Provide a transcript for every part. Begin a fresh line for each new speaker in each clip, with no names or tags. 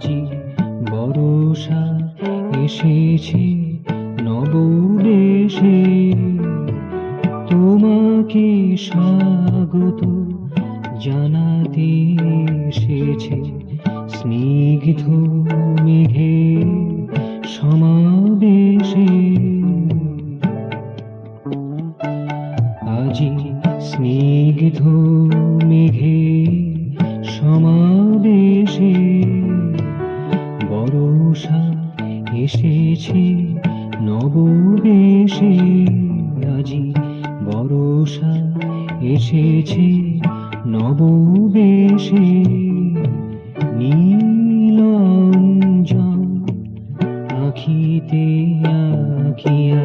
আজি বরষা এসেছে নববেশে, তোমাকে স্বাগত জানাতে এসেছে স্নিগ্ধ মেঘে সমাবেশে। আজি স্নিগ্ধ মেঘে সমাবেশে, বরষা এসেছে নববেশে। আজি বরষা এসেছে নববেশে, নীল অঞ্জন আঁখিতে আঁকিয়া।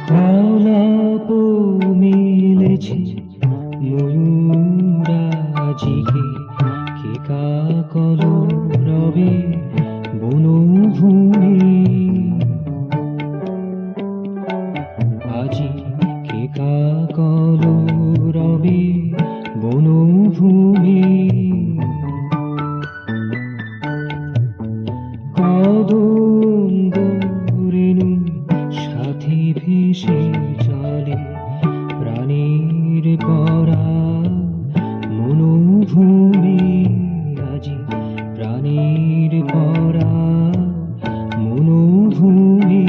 কলাপ মেলেছে ময়ূরাজিকে, কে কাকল রবে বনভূমি। আজি কে কাকল রবে বনভূমি। কদম্ব রেণু সাথী ভেসে চলে, প্রাণীর পরা মনোভূমি। আজি প্রাণীর পরা মনোভূমি,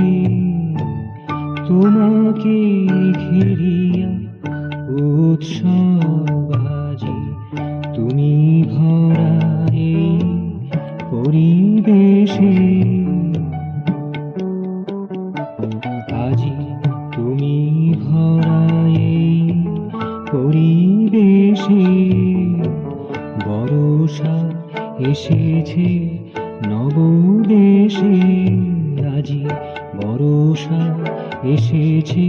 তোমাকে ঘেরিয়া উৎসব আজি। তুমি ভরা এই পরিবেশে, আজি তুমি ভরা এই পরিবেশে। বরষা এসেছে নববেশে, আজি বরষা এসেছে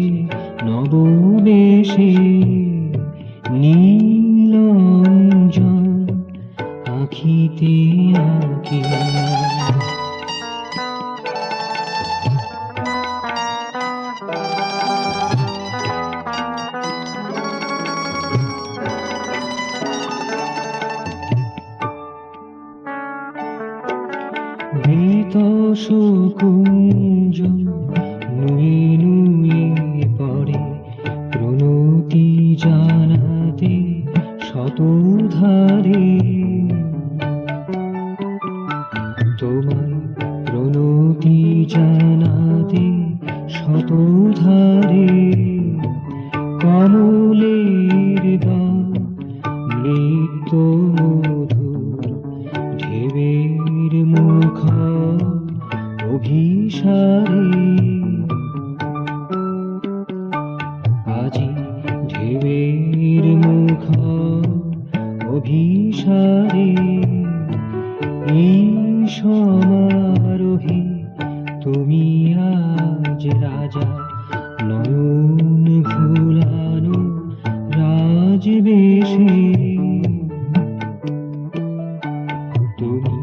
নববেশে। নীল অঞ্জন আঁখিতে আঁকিয়া। মৃত শকুঞ্জ নুয়ে নুয়ে পড়ে, প্রণতি জানাতে শতধারে। তোমায় প্রণতি জানাতে শতধারে, কমলের দল নৃত্য মধুর, ঢেউয়ের মুখ অভিসারে। আজি ঢেউয়ের মুখ অভিসারে, এই সমারোহে তুমি আজ রাজা, নয়ন ভুলানো রাজবেশে। তুমি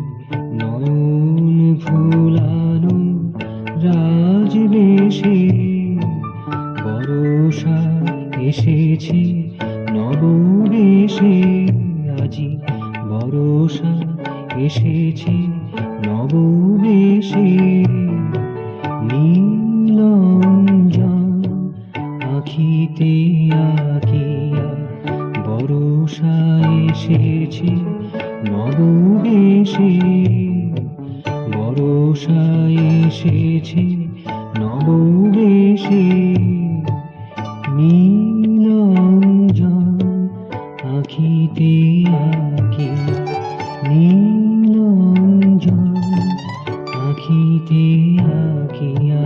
নয়ন ভুলানো রাজবেশে। বরষা এসেছে নববেশে, আজি বরষা এসেছে নববেশে। নীল অঞ্জন আঁখিতে আঁকিয়া, বরষা এসেছে নববেশে। বরষা এসেছে নববেশে। নীল অঞ্জন আঁখিতে আঁকিয়া, নীল অঞ্জন আঁখিতে আঁকিয়া।